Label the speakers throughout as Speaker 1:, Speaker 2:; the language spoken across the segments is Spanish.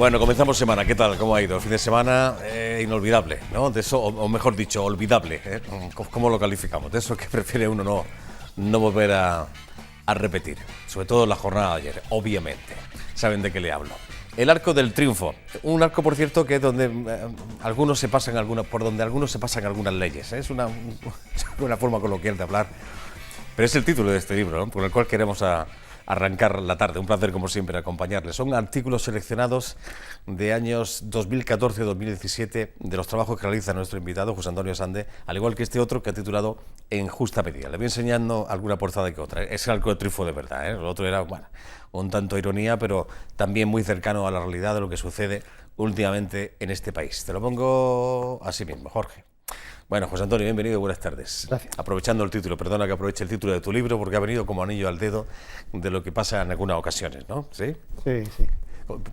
Speaker 1: Bueno, comenzamos semana. ¿Qué tal? ¿Cómo ha ido? Fin de semana inolvidable, ¿no? De eso, o mejor dicho, olvidable. ¿Cómo lo calificamos? De eso que prefiere uno no volver a repetir. Sobre todo la jornada de ayer, obviamente. Saben de qué le hablo. El Arco del Triunfo. Un arco, por cierto, que es donde algunos se pasan algunas leyes. Es una forma coloquial de hablar. Pero es el título de este libro, ¿no? Por el cual queremos arrancar la tarde. Un placer, como siempre, acompañarles. Son artículos seleccionados de años 2014-2017 de los trabajos que realiza nuestro invitado, José Antonio Sande, al igual que este otro que ha titulado En justa medida. Le voy enseñando alguna portada que otra. Es el Arco del Triunfo de verdad, ¿eh? El otro era, bueno, un tanto ironía, pero también muy cercano a la realidad de lo que sucede últimamente en este país. Te lo pongo así mismo, Jorge. Bueno, José Antonio, bienvenido y buenas tardes.
Speaker 2: Gracias.
Speaker 1: Aprovechando el título, perdona que aproveche el título de tu libro porque ha venido como anillo al dedo de lo que pasa en algunas ocasiones, ¿no? ¿Sí?
Speaker 2: Sí, sí.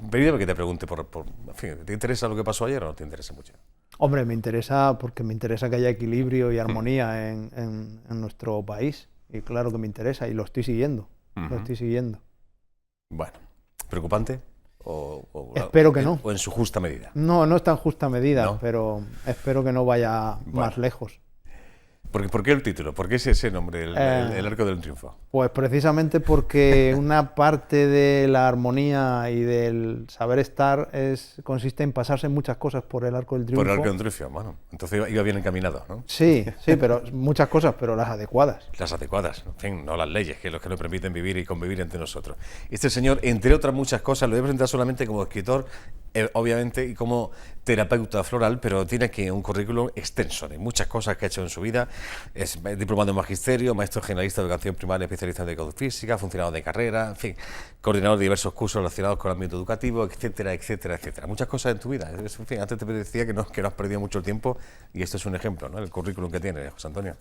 Speaker 1: Permíteme que te pregunte, en fin, ¿te interesa lo que pasó ayer o no te interesa mucho?
Speaker 2: Hombre, me interesa porque me interesa que haya equilibrio y armonía en nuestro país. Y claro que me interesa y lo estoy siguiendo. Lo estoy siguiendo.
Speaker 1: Bueno, ¿preocupante?
Speaker 2: Espero que no.
Speaker 1: ¿O en su justa medida?
Speaker 2: No, no está en justa medida,
Speaker 1: ¿No?
Speaker 2: pero espero que no vaya más lejos.
Speaker 1: ¿Por qué el título? ¿Por qué ese nombre, el Arco del Triunfo?
Speaker 2: Pues precisamente porque una parte de la armonía y del saber estar consiste en pasarse muchas cosas por el Arco del Triunfo.
Speaker 1: Por el Arco del Triunfo, bueno, entonces iba bien encaminado, ¿no?
Speaker 2: Sí, pero muchas cosas, pero las adecuadas.
Speaker 1: Las adecuadas, en fin, no las leyes, que es lo que nos permiten vivir y convivir entre nosotros. Este señor, entre otras muchas cosas, lo voy a presentar solamente como escritor, obviamente, y como terapeuta floral, pero tiene aquí un currículum extenso de muchas cosas que ha hecho en su vida. Es diplomado en magisterio, maestro generalista de educación primaria, especialista en educación física, funcionario de carrera, en fin, coordinador de diversos cursos relacionados con el ámbito educativo, etcétera, etcétera, etcétera. Muchas cosas en tu vida. En fin, antes te decía que no has perdido mucho el tiempo y esto es un ejemplo, ¿no? El currículum que tiene, José Antonio.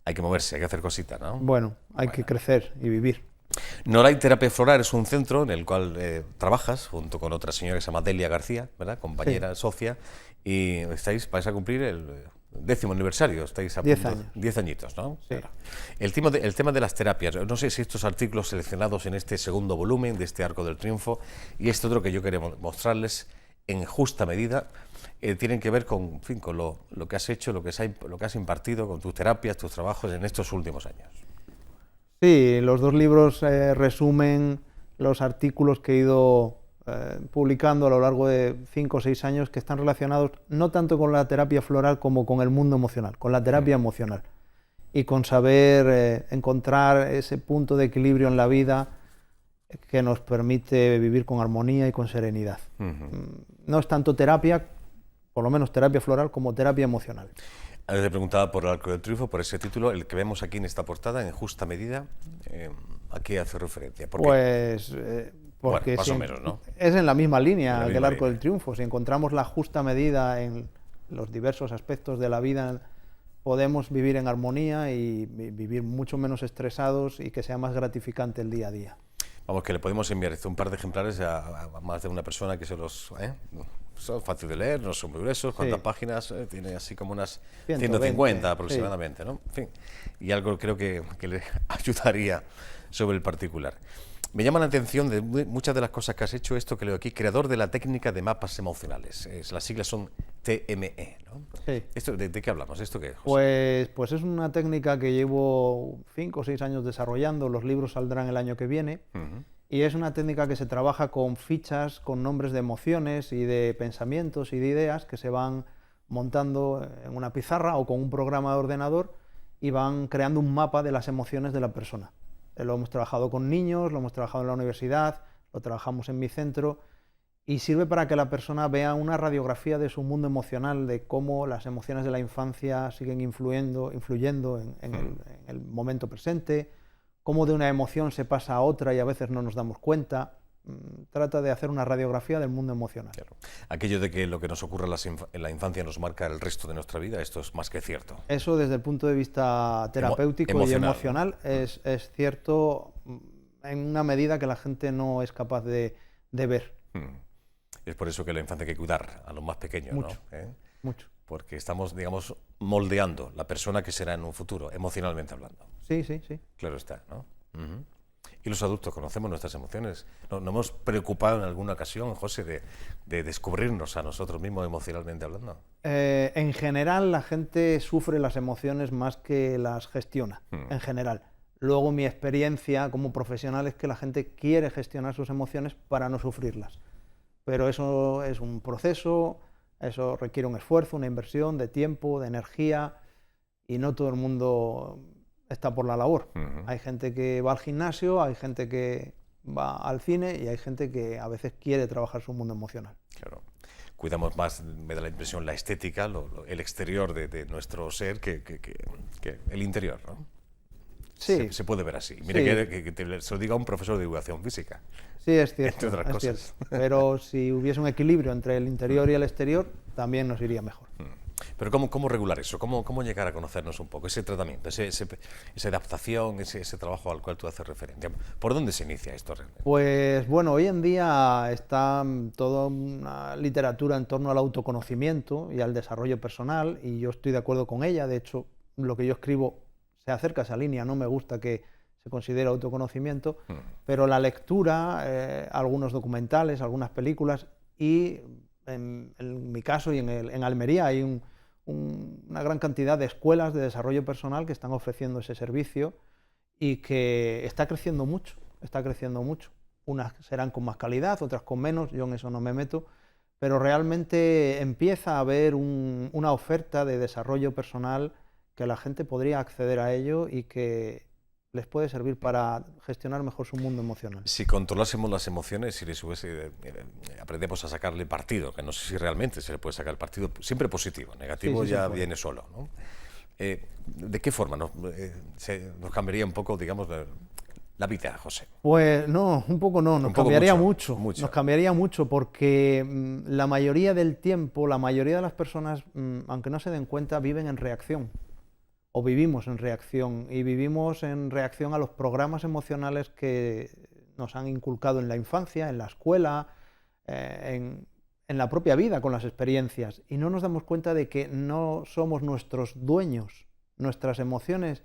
Speaker 1: Hay que moverse, hay que hacer cositas, ¿no?
Speaker 2: Bueno, hay que crecer y vivir.
Speaker 1: Noray Terapia Floral es un centro en el cual trabajas junto con otra señora que se llama Delia García, ¿verdad? Compañera, sí, socia, y vais a cumplir el 10º aniversario, estáis a
Speaker 2: 10 años.
Speaker 1: 10 añitos, ¿no?
Speaker 2: Sí.
Speaker 1: Claro. El tema de las terapias, no sé si estos artículos seleccionados en este segundo volumen de este Arco del Triunfo y este otro que yo quería mostrarles en justa medida, tienen que ver con, en fin, con lo que has hecho, lo que has impartido, con tus terapias, tus trabajos en estos últimos años.
Speaker 2: Sí, los dos libros resumen los artículos que he ido publicando a lo largo de 5 o 6 años que están relacionados no tanto con la terapia floral como con el mundo emocional, con la terapia emocional y con saber encontrar ese punto de equilibrio en la vida que nos permite vivir con armonía y con serenidad. No es tanto terapia, por lo menos terapia floral, como terapia emocional.
Speaker 1: Antes te preguntaba por el Arco del Triunfo, por ese título, el que vemos aquí en esta portada, en justa medida, ¿a qué hace referencia? ¿Por qué?
Speaker 2: Porque
Speaker 1: más o menos, ¿no?
Speaker 2: Es en la misma línea que el Arco del Triunfo. Si encontramos la justa medida en los diversos aspectos de la vida, podemos vivir en armonía y vivir mucho menos estresados y que sea más gratificante el día a día.
Speaker 1: Vamos, que le podemos enviar un par de ejemplares a más de una persona que se los... Son fáciles de leer, no son muy gruesos. ¿Cuántas páginas? Tiene así como unas 150 aproximadamente, sí, ¿no? En fin, y algo creo que le ayudaría sobre el particular. Me llama la atención de muchas de las cosas que has hecho, esto que leo aquí, creador de la técnica de mapas emocionales. Las siglas son TME, ¿no?
Speaker 2: Sí.
Speaker 1: ¿Esto, de qué hablamos? ¿Esto qué es, José?
Speaker 2: Pues es una técnica que llevo 5 o 6 años desarrollando, los libros saldrán el año que viene, y es una técnica que se trabaja con fichas, con nombres de emociones y de pensamientos y de ideas que se van montando en una pizarra o con un programa de ordenador y van creando un mapa de las emociones de la persona. Lo hemos trabajado con niños, lo hemos trabajado en la universidad, lo trabajamos en mi centro y sirve para que la persona vea una radiografía de su mundo emocional, de cómo las emociones de la infancia siguen influyendo en el momento presente, cómo de una emoción se pasa a otra y a veces no nos damos cuenta. Trata de hacer una radiografía del mundo emocional.
Speaker 1: Claro. Aquello de que lo que nos ocurre en la infancia nos marca el resto de nuestra vida, esto es más que cierto.
Speaker 2: Eso desde el punto de vista terapéutico y emocional es cierto en una medida que la gente no es capaz de ver.
Speaker 1: Es por eso que la infancia hay que cuidar a los más pequeños,
Speaker 2: mucho,
Speaker 1: ¿no?
Speaker 2: Mucho.
Speaker 1: Porque estamos, digamos, moldeando la persona que será en un futuro, emocionalmente hablando.
Speaker 2: Sí, sí, sí.
Speaker 1: Claro está, ¿no? Y los adultos conocemos nuestras emociones. ¿No hemos preocupado en alguna ocasión, José, de descubrirnos a nosotros mismos emocionalmente hablando?
Speaker 2: En general, la gente sufre las emociones más que las gestiona, en general. Luego, mi experiencia como profesional es que la gente quiere gestionar sus emociones para no sufrirlas. Pero eso es un proceso, eso requiere un esfuerzo, una inversión de tiempo, de energía, y no todo el mundo está por la labor. Hay gente que va al gimnasio, hay gente que va al cine y hay gente que a veces quiere trabajar su mundo emocional.
Speaker 1: Claro. Cuidamos más, me da la impresión, la estética, el exterior de nuestro ser que el interior, ¿no?
Speaker 2: Sí.
Speaker 1: Se puede ver así. Mire,
Speaker 2: sí.
Speaker 1: Se lo diga un profesor de educación física.
Speaker 2: Sí, es cierto.
Speaker 1: Entre otras cosas.
Speaker 2: Cierto. Pero si hubiese un equilibrio entre el interior y el exterior, también nos iría mejor.
Speaker 1: Pero ¿cómo regular eso? ¿Cómo llegar a conocernos un poco? Ese tratamiento, esa adaptación, ese trabajo al cual tú haces referencia. ¿Por dónde se inicia esto realmente?
Speaker 2: Pues bueno, hoy en día está toda una literatura en torno al autoconocimiento y al desarrollo personal, y yo estoy de acuerdo con ella. De hecho, lo que yo escribo se acerca a esa línea. No me gusta que se considere autoconocimiento, pero la lectura, algunos documentales, algunas películas, y en mi caso y en Almería hay una gran cantidad de escuelas de desarrollo personal que están ofreciendo ese servicio y que está creciendo mucho, Unas serán con más calidad, otras con menos, yo en eso no me meto, pero realmente empieza a haber una oferta de desarrollo personal que la gente podría acceder a ello y que les puede servir para gestionar mejor su mundo emocional.
Speaker 1: Si controlásemos las emociones, si aprendemos a sacarle partido, que no sé si realmente se le puede sacar el partido, siempre positivo, negativo sí, ya viene solo, ¿no? ¿De qué forma nos cambiaría un poco, digamos, la vida, José?
Speaker 2: Pues no, un poco no, nos cambiaría mucho. Nos cambiaría mucho porque la mayoría del tiempo, la mayoría de las personas, aunque no se den cuenta, viven en reacción. O vivimos en reacción, y vivimos en reacción a los programas emocionales que nos han inculcado en la infancia, en la escuela, en la propia vida, con las experiencias, y no nos damos cuenta de que no somos nuestros dueños. Nuestras emociones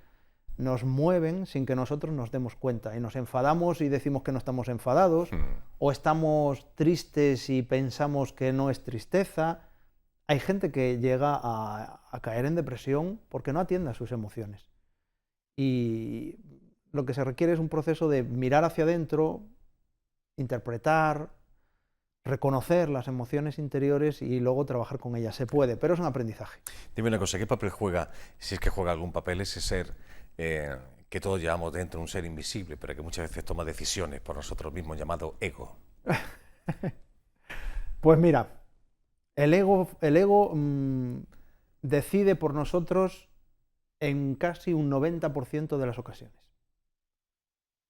Speaker 2: nos mueven sin que nosotros nos demos cuenta, y nos enfadamos y decimos que no estamos enfadados, o estamos tristes y pensamos que no es tristeza. Hay gente que llega a caer en depresión porque no atiende a sus emociones. Y lo que se requiere es un proceso de mirar hacia adentro, interpretar, reconocer las emociones interiores y luego trabajar con ellas. Se puede, pero es un aprendizaje.
Speaker 1: Dime una cosa, ¿qué papel juega, si es que juega algún papel, ese ser que todos llevamos dentro, un ser invisible, pero que muchas veces toma decisiones por nosotros mismos, llamado ego?
Speaker 2: Pues mira, el ego decide por nosotros en casi un 90% de las ocasiones.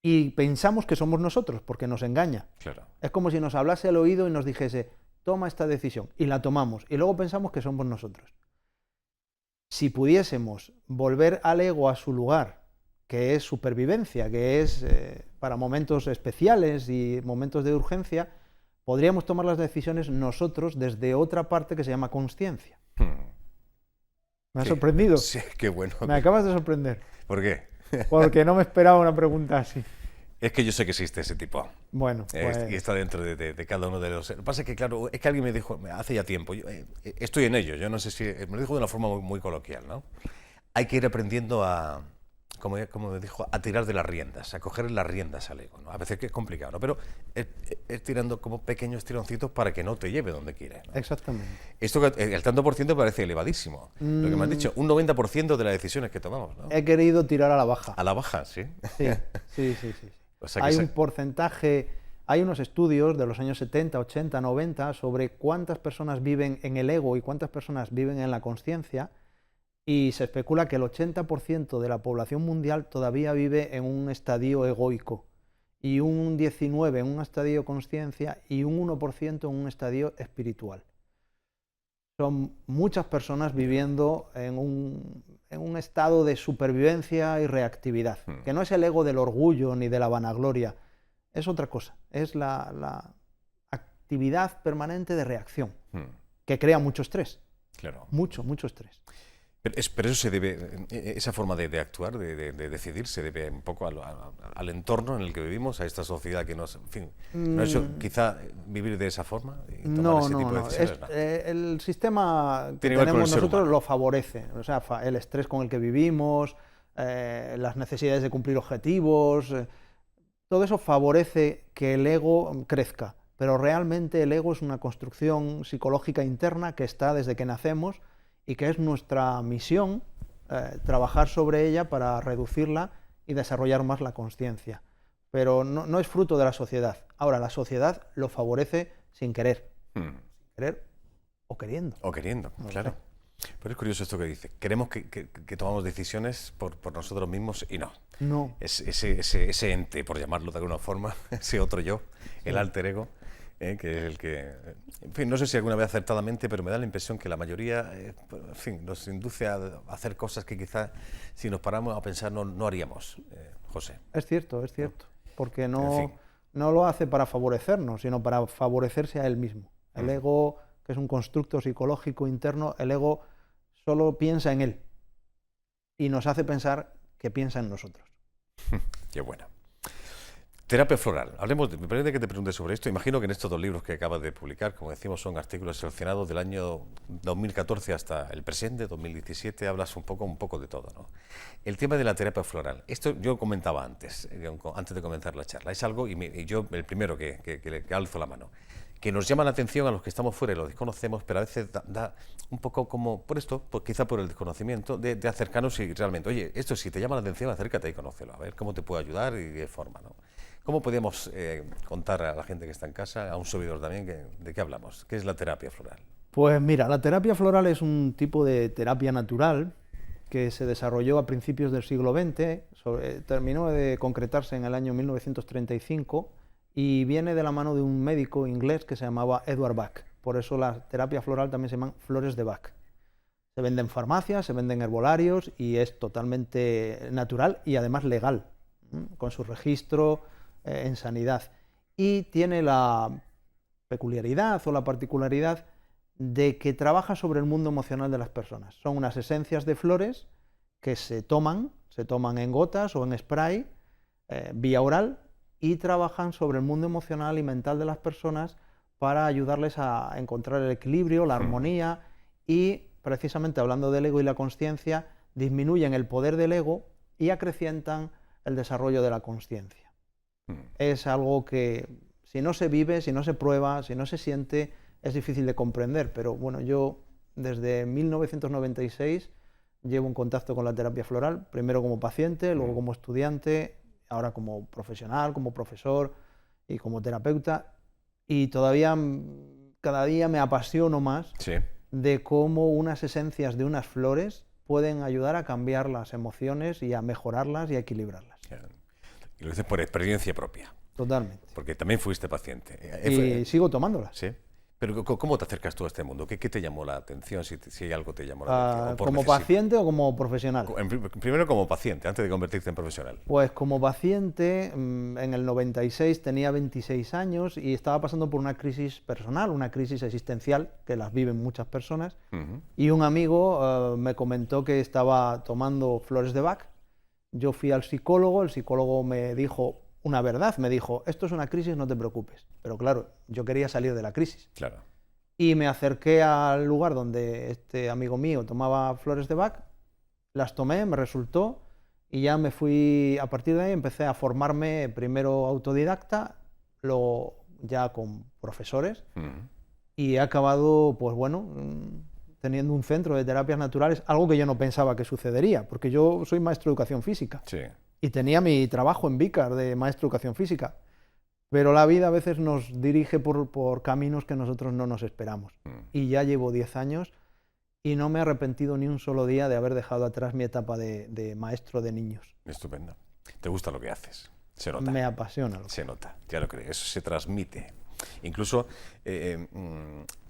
Speaker 2: Y pensamos que somos nosotros, porque nos engaña.
Speaker 1: Claro.
Speaker 2: Es como si nos hablase al oído y nos dijese, toma esta decisión, y la tomamos, y luego pensamos que somos nosotros. Si pudiésemos volver al ego a su lugar, que es supervivencia, que es para momentos especiales y momentos de urgencia, podríamos tomar las decisiones nosotros desde otra parte que se llama consciencia. ¿Me has sorprendido?
Speaker 1: Sí, qué bueno.
Speaker 2: Me acabas de sorprender.
Speaker 1: ¿Por qué?
Speaker 2: Porque no me esperaba una pregunta así.
Speaker 1: Es que yo sé que existe ese tipo.
Speaker 2: Bueno, pues...
Speaker 1: Y está dentro de cada uno de los... Lo que pasa es que, claro, es que alguien me dijo, hace ya tiempo, estoy en ello, yo no sé si... Me lo dijo de una forma muy coloquial, ¿no? Hay que ir aprendiendo a... Como me dijo, a tirar de las riendas, a coger las riendas al ego, ¿no? A veces que es complicado, ¿no? Pero es tirando como pequeños tironcitos para que no te lleve donde quiere, ¿no?
Speaker 2: Exactamente.
Speaker 1: Esto, el tanto por ciento parece elevadísimo. Lo que me has dicho, un 90% de las decisiones que tomamos, ¿no?
Speaker 2: He querido tirar a la baja.
Speaker 1: A la baja, sí.
Speaker 2: Sí.
Speaker 1: O sea que
Speaker 2: hay un porcentaje, hay unos estudios de los años 70, 80, 90 sobre cuántas personas viven en el ego y cuántas personas viven en la consciencia. Y se especula que el 80% de la población mundial todavía vive en un estadio egoico, y un 19% en un estadio consciencia y un 1% en un estadio espiritual. Son muchas personas viviendo en un estado de supervivencia y reactividad, que no es el ego del orgullo ni de la vanagloria, es otra cosa, es la actividad permanente de reacción, que crea mucho estrés.
Speaker 1: Claro.
Speaker 2: Mucho estrés.
Speaker 1: Pero eso se debe, esa forma de actuar, de decidir, se debe un poco al entorno en el que vivimos, a esta sociedad que nos, en fin, ¿no es eso, quizá vivir de esa forma y tomar ese tipo de decisiones? ¿No?
Speaker 2: El sistema que
Speaker 1: Tiene que ver con
Speaker 2: tenemos
Speaker 1: el ser
Speaker 2: nosotros
Speaker 1: humano.
Speaker 2: lo favorece, o sea, el estrés con el que vivimos, las necesidades de cumplir objetivos, todo eso favorece que el ego crezca, pero realmente el ego es una construcción psicológica interna que está desde que nacemos y que es nuestra misión trabajar sobre ella para reducirla y desarrollar más la consciencia. Pero no es fruto de la sociedad. Ahora, la sociedad lo favorece sin querer. Sin querer o queriendo.
Speaker 1: O queriendo,
Speaker 2: No lo
Speaker 1: claro.
Speaker 2: sé.
Speaker 1: Pero es curioso esto que dice. Queremos que tomamos decisiones por nosotros mismos y no.
Speaker 2: No.
Speaker 1: Ese ente, por llamarlo de alguna forma, ese otro yo, el alter ego, que es el que... En fin, no sé si alguna vez acertadamente, pero me da la impresión que la mayoría, en fin, nos induce a hacer cosas que quizás si nos paramos a pensar no haríamos, José.
Speaker 2: Es cierto, porque
Speaker 1: En fin.
Speaker 2: no lo hace para favorecernos, sino para favorecerse a él mismo. El ego, que es un constructo psicológico interno, el ego solo piensa en él y nos hace pensar que piensa en nosotros.
Speaker 1: Qué buena. Terapia floral. Me parece que te pregunte sobre esto. Imagino que en estos 2 libros que acabas de publicar, como decimos, son artículos seleccionados del año 2014 hasta el presente, 2017, hablas un poco de todo, ¿no? El tema de la terapia floral. Esto yo comentaba antes de comenzar la charla. Es algo, y yo el primero que alzo la mano, que nos llama la atención a los que estamos fuera y lo desconocemos, pero a veces da un poco como, quizá por el desconocimiento, de acercarnos y realmente, oye, esto si te llama la atención, acércate y conócelo, a ver cómo te puedo ayudar y de qué forma, ¿no? ¿Cómo podemos contar a la gente que está en casa, a un servidor también, de qué hablamos? ¿Qué es la terapia floral?
Speaker 2: Pues mira, la terapia floral es un tipo de terapia natural que se desarrolló a principios del siglo XX, terminó de concretarse en el año 1935 y viene de la mano de un médico inglés que se llamaba Edward Bach. Por eso la terapia floral también se llaman flores de Bach. Se vende en farmacias, se vende en herbolarios y es totalmente natural y además legal, con su registro en sanidad. Y tiene la peculiaridad o la particularidad de que trabaja sobre el mundo emocional de las personas. Son unas esencias de flores que se toman en gotas o en spray, vía oral, y trabajan sobre el mundo emocional y mental de las personas para ayudarles a encontrar el equilibrio, la armonía y, precisamente hablando del ego y la consciencia, disminuyen el poder del ego y acrecientan el desarrollo de la consciencia. Es algo que si no se vive, si no se prueba, si no se siente, es difícil de comprender, pero bueno, yo desde 1996 llevo un contacto con la terapia floral, primero como paciente, luego como estudiante, ahora como profesional, como profesor y como terapeuta, y todavía cada día me apasiono más de cómo unas esencias de unas flores pueden ayudar a cambiar las emociones y a mejorarlas y a equilibrarlas.
Speaker 1: Y lo dices por experiencia propia.
Speaker 2: Totalmente.
Speaker 1: Porque también fuiste paciente.
Speaker 2: Y sigo tomándolas.
Speaker 1: Sí. Pero ¿cómo te acercas tú a este mundo? ¿Qué te llamó la atención, si algo te llamó la atención?
Speaker 2: ¿Como paciente o como profesional?
Speaker 1: Primero como paciente, antes de convertirte en profesional.
Speaker 2: Pues como paciente, en el 96 tenía 26 años y estaba pasando por una crisis personal, una crisis existencial, que las viven muchas personas, y un amigo me comentó que estaba tomando flores de Bach. Yo fui al psicólogo, el psicólogo me dijo una verdad, me dijo, esto es una crisis, no te preocupes. Pero claro, yo quería salir de la crisis.
Speaker 1: Claro.
Speaker 2: Y me acerqué al lugar donde este amigo mío tomaba flores de Bach, las tomé, me resultó, y ya me fui, a partir de ahí empecé a formarme primero autodidacta, luego ya con profesores, y he acabado, pues bueno, teniendo un centro de terapias naturales, algo que yo no pensaba que sucedería, porque yo soy maestro de educación física.
Speaker 1: Sí.
Speaker 2: Y tenía mi trabajo en Vícar de maestro de educación física. Pero la vida a veces nos dirige por caminos que nosotros no nos esperamos. Y ya llevo 10 años y no me he arrepentido ni un solo día de haber dejado atrás mi etapa de maestro de niños.
Speaker 1: Estupendo. ¿Te gusta lo que haces? Se nota.
Speaker 2: Me apasiona.
Speaker 1: Se nota, ya lo creo. Eso se transmite. Incluso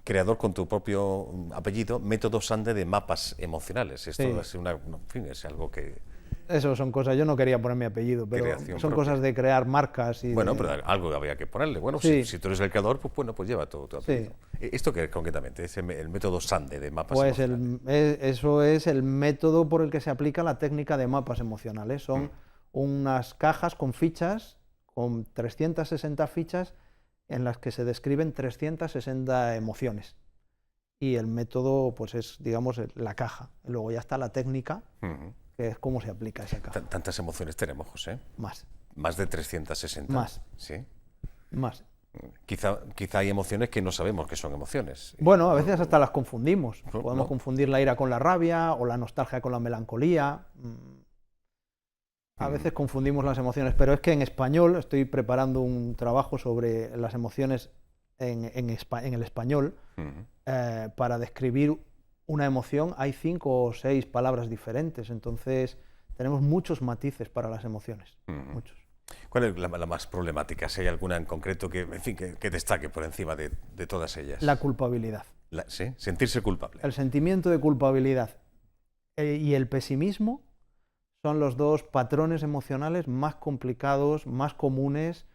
Speaker 1: creador con tu propio apellido, Método Sande de mapas emocionales. Esto es, en fin, es algo que
Speaker 2: Eso son cosas, yo no quería poner mi apellido, pero
Speaker 1: Creación
Speaker 2: son
Speaker 1: propia.
Speaker 2: cosas de crear marcas y
Speaker 1: Bueno,
Speaker 2: de-
Speaker 1: pero algo había que ponerle. Bueno,
Speaker 2: Sí.
Speaker 1: si tú eres el creador, pues bueno, pues lleva tu apellido. ¿Esto qué concretamente? Es el método SANDE de mapas
Speaker 2: Pues
Speaker 1: emocionales.
Speaker 2: eso es el método por el que se aplica la técnica de mapas emocionales. Son unas cajas con fichas, con 360 fichas, en las que se describen 360 emociones. Y el método, pues es, digamos, la caja. Luego ya está la técnica,
Speaker 1: Ujú.
Speaker 2: que es cómo se aplica esa caja.
Speaker 1: Tantas emociones tenemos, José.
Speaker 2: Más,
Speaker 1: Más de 360.
Speaker 2: Más.
Speaker 1: Sí.
Speaker 2: más.
Speaker 1: Quizá hay emociones que no sabemos que son emociones.
Speaker 2: Bueno, a veces hasta las confundimos.
Speaker 1: No,
Speaker 2: Podemos
Speaker 1: no.
Speaker 2: confundir la ira con la rabia o la nostalgia con la melancolía. A veces confundimos las emociones, pero es que en español estoy preparando un trabajo sobre las emociones en el español.
Speaker 1: Ujú.
Speaker 2: Para describir una emoción hay 5 o 6 palabras diferentes, entonces tenemos muchos matices para las emociones, muchos.
Speaker 1: ¿Cuál es la más problemática? Si hay alguna en concreto que, en fin, que destaque por encima de todas ellas.
Speaker 2: La culpabilidad.
Speaker 1: ¿Sí? Sentirse culpable.
Speaker 2: El sentimiento de culpabilidad y el pesimismo son los dos patrones emocionales más complicados, más comunes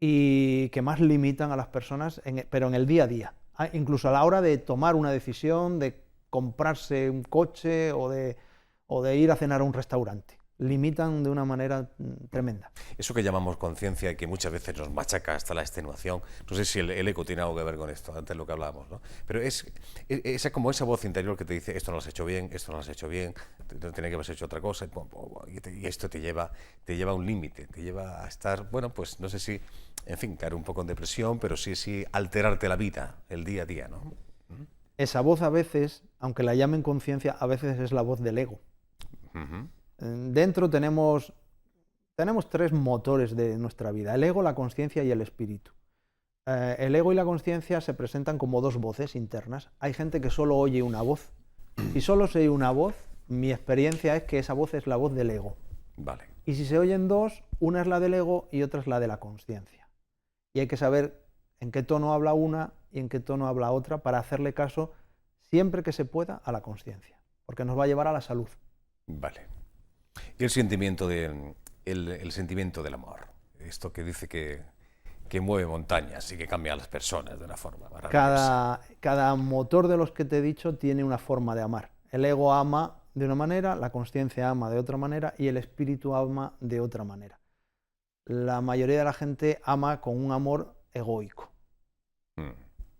Speaker 2: y que más limitan a las personas, pero en el día a día. Incluso a la hora de tomar una decisión, de comprarse un coche o de ir a cenar a un restaurante. Limitan de una manera tremenda.
Speaker 1: Eso que llamamos conciencia y que muchas veces nos machaca hasta la extenuación, no sé si el eco tiene algo que ver con esto, antes lo que hablábamos, ¿no? Pero es como esa voz interior que te dice esto no lo has hecho bien, esto no lo has hecho bien, tenía que haber hecho otra cosa, y esto te lleva a un límite, te lleva a estar, bueno, pues no sé si, en fin, caer un poco en depresión, pero sí alterarte la vida, el día a día, ¿no?
Speaker 2: Esa voz a veces, aunque la llamen conciencia, a veces es la voz del ego.
Speaker 1: Uh-huh.
Speaker 2: Dentro tenemos 3 motores de nuestra vida, el ego, la conciencia y el espíritu. El ego y la conciencia se presentan como 2 voces internas. Hay gente que solo oye una voz. Si solo se oye una voz, mi experiencia es que esa voz es la voz del ego.
Speaker 1: Vale.
Speaker 2: Y si se oyen 2, una es la del ego y otra es la de la conciencia. Y hay que saber en qué tono habla una y en qué tono habla otra para hacerle caso siempre que se pueda a la conciencia, porque nos va a llevar a la salud.
Speaker 1: Vale. Y el sentimiento el sentimiento del amor, esto que dice que mueve montañas y que cambia a las personas de una forma maravillosa.
Speaker 2: Cada motor de los que te he dicho tiene una forma de amar. El ego ama de una manera, la conciencia ama de otra manera y el espíritu ama de otra manera. La mayoría de la gente ama con un amor egoico,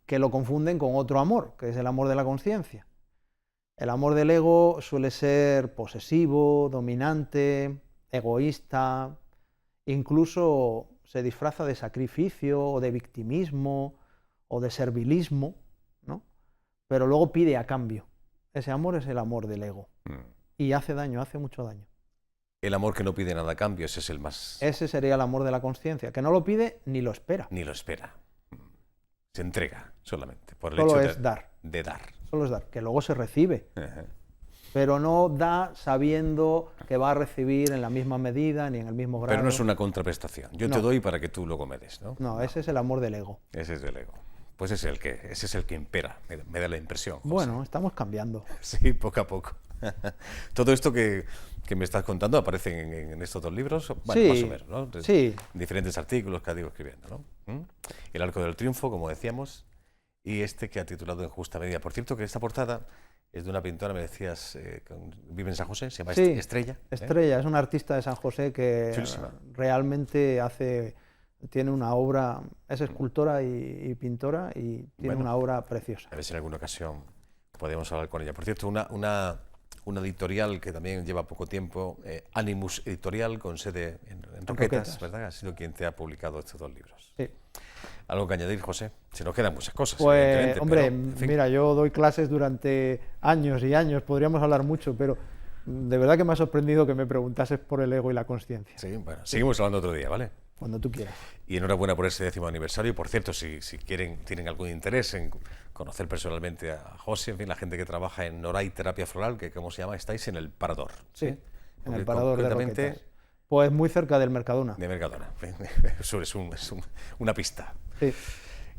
Speaker 2: que lo confunden con otro amor, que es el amor de la conciencia. El amor del ego suele ser posesivo, dominante, egoísta, incluso se disfraza de sacrificio o de victimismo o de servilismo, ¿no? Pero luego pide a cambio. Ese amor es el amor del ego y hace daño, hace mucho daño.
Speaker 1: El amor que no pide nada a cambio, ese es el más...
Speaker 2: Ese sería el amor de la conciencia, que no lo pide ni lo espera.
Speaker 1: Ni lo espera. Se entrega solamente por el
Speaker 2: Solo
Speaker 1: hecho
Speaker 2: es dar.
Speaker 1: de dar.
Speaker 2: Solo es dar, que luego se recibe.
Speaker 1: Uh-huh.
Speaker 2: Pero no da sabiendo que va a recibir en la misma medida ni en el mismo grado.
Speaker 1: Pero no es una contraprestación. Yo te doy para que tú luego me des, ¿no?
Speaker 2: No, ese es el amor del ego.
Speaker 1: Ese es el ego. Pues ese es el que impera, me da la impresión, José.
Speaker 2: Bueno, estamos cambiando.
Speaker 1: Sí, poco a poco. Todo esto que me estás contando aparece en estos 2 libros, bueno,
Speaker 2: Sí,
Speaker 1: más o menos, ¿no?
Speaker 2: Sí.
Speaker 1: Diferentes artículos que has ido escribiendo, ¿no? El Arco del Triunfo, como decíamos, y este que ha titulado En Justa Medida. Por cierto, que esta portada es de una pintora, me decías, vive en San José, se llama Estrella.
Speaker 2: Estrella, es una artista de San José que
Speaker 1: Chulísima.
Speaker 2: realmente tiene una obra, es escultora y pintora y tiene una obra preciosa.
Speaker 1: A ver si en alguna ocasión podemos hablar con ella. Por cierto, una editorial que también lleva poco tiempo, Animus Editorial, con sede en Roquetas, ¿verdad? Ha sido quien te ha publicado estos 2 libros.
Speaker 2: Sí.
Speaker 1: ¿Algo que añadir, José? Se nos quedan muchas cosas.
Speaker 2: Pues, hombre,
Speaker 1: pero, en fin.
Speaker 2: mira, yo doy clases durante años y años, podríamos hablar mucho, pero de verdad que me ha sorprendido que me preguntases por el ego y la conciencia.
Speaker 1: Sí, bueno, seguimos hablando otro día, ¿vale?
Speaker 2: Cuando tú quieras.
Speaker 1: Y enhorabuena por ese 10º aniversario. Por cierto, si tienen algún interés en conocer personalmente a José, en fin, la gente que trabaja en Noray Terapia Floral, que ¿cómo se llama? Estáis en el Parador.
Speaker 2: Sí, en el Parador de
Speaker 1: Concretamente,
Speaker 2: Roquetas. Pues muy cerca del Mercadona.
Speaker 1: de Mercadona. Eso es una pista.
Speaker 2: Sí.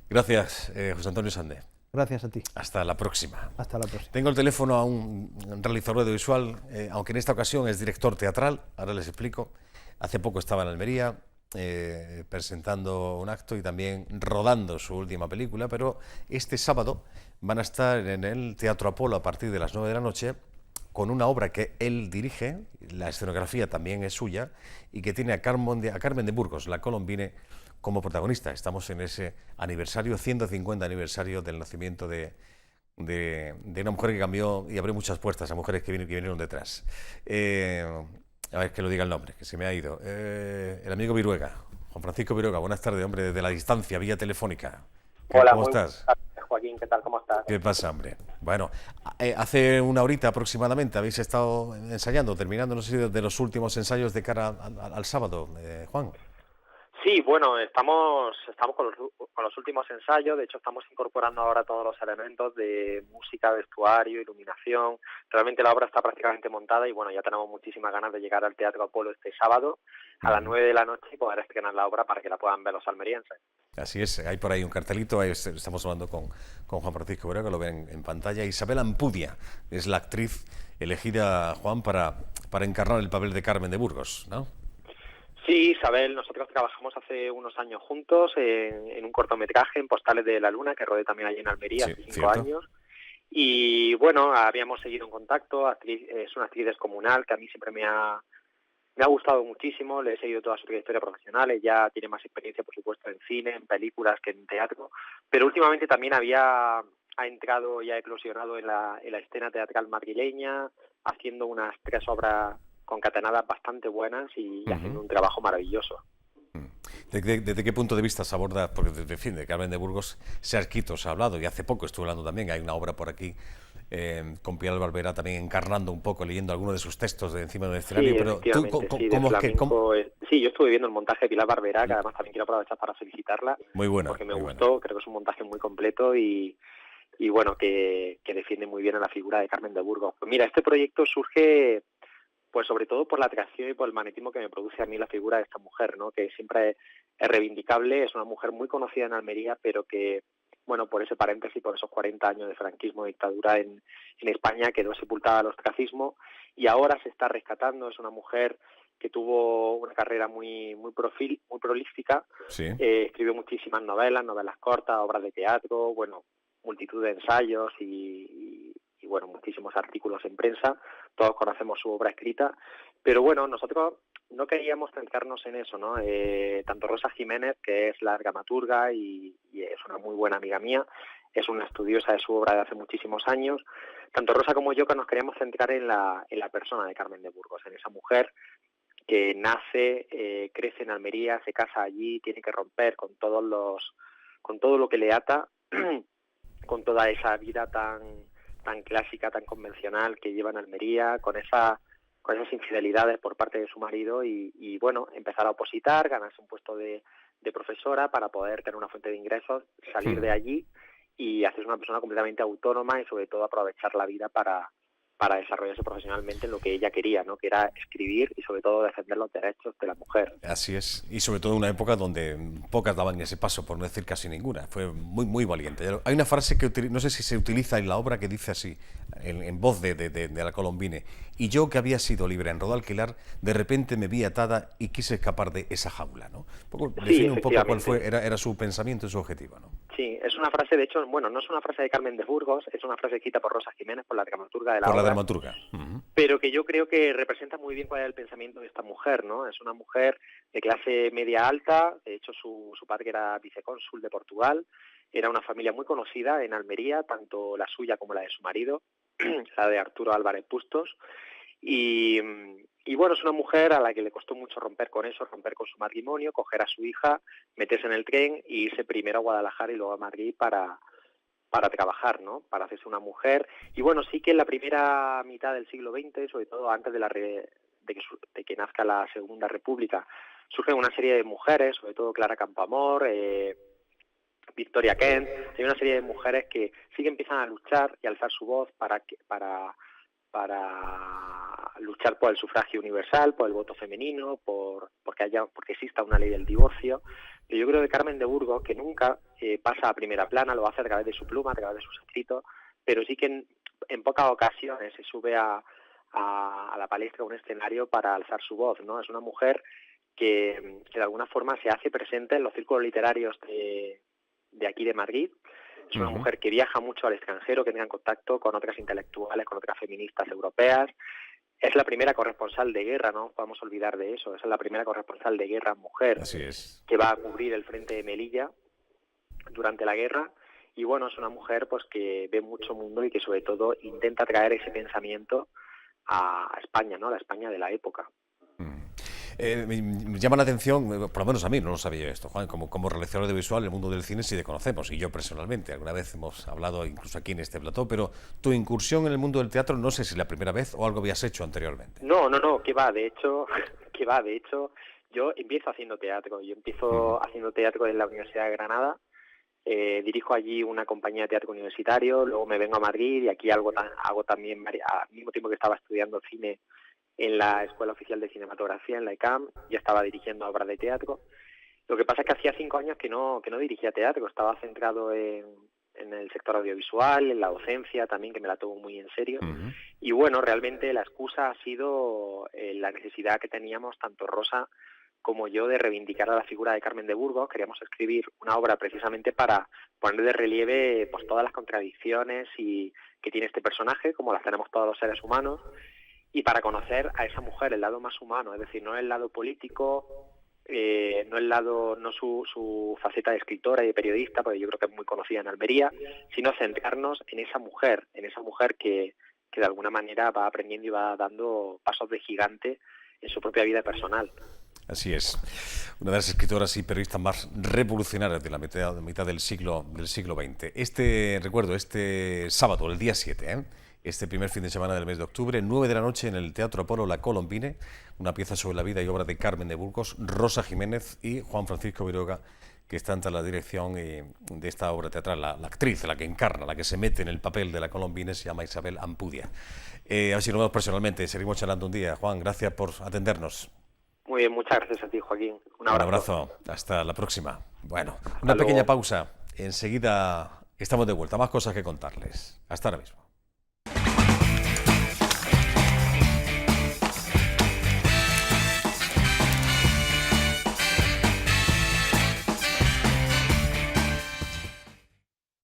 Speaker 1: Gracias, José Antonio Sande.
Speaker 2: Gracias a ti.
Speaker 1: Hasta la próxima.
Speaker 2: Hasta la próxima.
Speaker 1: Tengo el teléfono a un realizador audiovisual, aunque en esta ocasión es director teatral, ahora les explico. Hace poco estaba en Almería presentando un acto y también rodando su última película, pero este sábado van a estar en el Teatro Apolo a partir de las 9 de la noche con una obra que él dirige, la escenografía también es suya, y que tiene a Carmen de Burgos, la Colombine, como protagonista. Estamos en ese aniversario, 150 aniversario del nacimiento de una mujer que cambió y abrió muchas puertas a mujeres que vinieron detrás. A ver, que lo diga el nombre, que se me ha ido. El amigo Viruega, Juan Francisco Viruega. Buenas tardes, hombre, desde la distancia, vía telefónica.
Speaker 3: Hola,
Speaker 1: ¿Cómo estás?
Speaker 3: Joaquín, ¿qué tal? ¿Cómo estás?
Speaker 1: ¿Qué pasa, hombre? Bueno, hace una horita aproximadamente habéis estado ensayando, terminando, no sé si de los últimos ensayos de cara al sábado, Juan.
Speaker 3: Sí, bueno, estamos con los últimos ensayos. De hecho, estamos incorporando ahora todos los elementos de música, vestuario, iluminación. Realmente la obra está prácticamente montada y bueno, ya tenemos muchísimas ganas de llegar al Teatro Apolo este sábado a las 9 de la noche y poder estrenar la obra para que la puedan ver los almerienses.
Speaker 1: Así es, hay por ahí un cartelito, ahí estamos hablando con Juan Francisco Viruega, que lo ven en pantalla. Isabel Ampudia es la actriz elegida, Juan, para encarnar el papel de Carmen de Burgos, ¿no?
Speaker 3: Sí, Isabel, nosotros trabajamos hace unos años juntos en un cortometraje en Postales de la Luna, que rodé también allí en Almería hace 5 años. Y bueno, habíamos seguido en contacto. Es una actriz descomunal que a mí siempre me ha gustado muchísimo. Le he seguido toda su trayectoria profesional. Ella tiene más experiencia, por supuesto, en cine, en películas que en teatro. Pero últimamente también ha entrado y ha eclosionado en la escena teatral madrileña, haciendo unas 3 obras concatenadas bastante buenas y haciendo un trabajo maravilloso.
Speaker 1: ¿Desde qué punto de vista se aborda? Porque desde fin de Carmen de Burgos se ha hablado, y hace poco estuve hablando también, hay una obra por aquí con Pilar Barberá también encarnando un poco, leyendo algunos de sus textos de encima del escenario, pero tú, ¿cómo?
Speaker 3: Sí, yo estuve viendo el montaje de Pilar Barberá, que además también quiero aprovechar para felicitarla.
Speaker 1: Muy buena.
Speaker 3: Porque me gustó, creo que es un montaje muy completo y bueno, que defiende muy bien a la figura de Carmen de Burgos. Pues mira, este proyecto surge pues sobre todo por la atracción y por el magnetismo que me produce a mí la figura de esta mujer, ¿no? Que siempre es reivindicable, es una mujer muy conocida en Almería, pero que, bueno, por ese paréntesis, por esos 40 años de franquismo, de dictadura en España, quedó sepultada al ostracismo y ahora se está rescatando. Es una mujer que tuvo una carrera muy prolífica,
Speaker 1: sí.
Speaker 3: Escribió muchísimas novelas cortas, obras de teatro, bueno, multitud de ensayos y bueno, muchísimos artículos en prensa. Todos conocemos su obra escrita, pero bueno, nosotros no queríamos centrarnos en eso, ¿no? Tanto Rosa Jiménez, que es la dramaturga y es una muy buena amiga mía, es una estudiosa de su obra de hace muchísimos años, tanto Rosa como yo que nos queríamos centrar en la persona de Carmen de Burgos, en esa mujer que nace, crece en Almería, se casa allí, tiene que romper con todo lo que le ata, con toda esa vida tan clásica, tan convencional que lleva en Almería, con esas infidelidades por parte de su marido y bueno, empezar a opositar, ganarse un puesto de profesora para poder tener una fuente de ingresos, salir de allí y hacerse una persona completamente autónoma y sobre todo aprovechar la vida para desarrollarse profesionalmente en lo que ella quería, ¿no? Que era escribir y sobre todo defender los derechos de la mujer.
Speaker 1: Así es, y sobre todo en una época donde pocas daban ese paso, por no decir casi ninguna. Fue muy, muy valiente. Hay una frase que no sé si se utiliza en la obra que dice así, en voz de la Colombine: y yo, que había sido libre en Rodalquilar, de repente me vi atada y quise escapar de esa jaula, ¿no? Define un poco cuál era su pensamiento y su objetivo, ¿no?
Speaker 3: Sí, es una frase, de hecho, bueno, no es una frase de Carmen de Burgos, es una frase escrita por Rosa Jiménez, por la dramaturga de la obra.
Speaker 1: Dramaturga.
Speaker 3: Pero que yo creo que representa muy bien cuál es el pensamiento de esta mujer, ¿no? Es una mujer de clase media alta, de hecho su padre era vicecónsul de Portugal, era una familia muy conocida en Almería, tanto la suya como la de su marido, la de Arturo Álvarez Bustos, y bueno, es una mujer a la que le costó mucho romper con eso, romper con su matrimonio, coger a su hija, meterse en el tren e irse primero a Guadalajara y luego a Madrid para trabajar, ¿no? Para hacerse una mujer. Y bueno, sí que en la primera mitad del siglo XX, sobre todo antes de que nazca la Segunda República, surgen una serie de mujeres, sobre todo Clara Campoamor, Victoria Kent. Hay una serie de mujeres que sí que empiezan a luchar y a alzar su voz para luchar por el sufragio universal, por el voto femenino, porque exista una ley del divorcio. Pero yo creo que Carmen de Burgos, que nunca pasa a primera plana, lo hace a través de su pluma, a través de sus escritos, pero sí que en pocas ocasiones se sube a la palestra, a un escenario para alzar su voz, ¿no? Es una mujer que de alguna forma se hace presente en los círculos literarios de aquí de Madrid. Es una mujer que viaja mucho al extranjero, que tenga contacto con otras intelectuales, con otras feministas europeas. Es la primera corresponsal de guerra, no podemos olvidar de eso. Es la primera corresponsal de guerra mujer.
Speaker 1: Así es.
Speaker 3: Que va a cubrir el frente de Melilla durante la guerra. Y bueno, es una mujer pues que ve mucho mundo y que sobre todo intenta traer ese pensamiento a España, ¿no? La España de la época.
Speaker 1: Me llama la atención, por lo menos a mí, no lo sabía esto, Juan, como realizador audiovisual, el mundo del cine sí te conocemos, y yo personalmente, alguna vez hemos hablado incluso aquí en este plató, pero tu incursión en el mundo del teatro, no sé si es la primera vez o algo habías hecho anteriormente.
Speaker 3: No, que va, de hecho, yo empiezo haciendo teatro, haciendo teatro en la Universidad de Granada, dirijo allí una compañía de teatro universitario, luego me vengo a Madrid y aquí hago también, al mismo tiempo que estaba estudiando cine en la Escuela Oficial de Cinematografía, en la ECAM, ya estaba dirigiendo obras de teatro. Lo que pasa es que hacía 5 años que no dirigía teatro, estaba centrado en el sector audiovisual, en la docencia también, que me la tomo muy en serio. Y bueno, realmente la excusa ha sido la necesidad que teníamos, tanto Rosa como yo, de reivindicar a la figura de Carmen de Burgos. Queríamos escribir una obra precisamente para poner de relieve pues todas las contradicciones que tiene este personaje, como las tenemos todos los seres humanos, y para conocer a esa mujer, el lado más humano, es decir, no el lado político, no su faceta de escritora y de periodista, porque yo creo que es muy conocida en Almería, sino centrarnos en esa mujer que de alguna manera va aprendiendo y va dando pasos de gigante en su propia vida personal.
Speaker 1: Así es, una de las escritoras y periodistas más revolucionarias de la mitad del siglo XX. Recuerdo, este sábado, el día 7, este primer fin de semana del mes de octubre, 9 de la noche en el Teatro Apolo La Colombine, una pieza sobre la vida y obra de Carmen de Burgos, Rosa Jiménez y Juan Francisco Viruega, que están tras la dirección de esta obra teatral. La actriz, la que encarna, la que se mete en el papel de La Colombine, se llama Isabel Ampudia. A ver si nos vemos personalmente, seguimos charlando un día. Juan, gracias por atendernos.
Speaker 3: Muy bien, muchas gracias a ti, Joaquín. Un
Speaker 1: abrazo. Hasta la próxima. Bueno, una pequeña pausa. Enseguida estamos de vuelta. Más cosas que contarles. Hasta ahora mismo.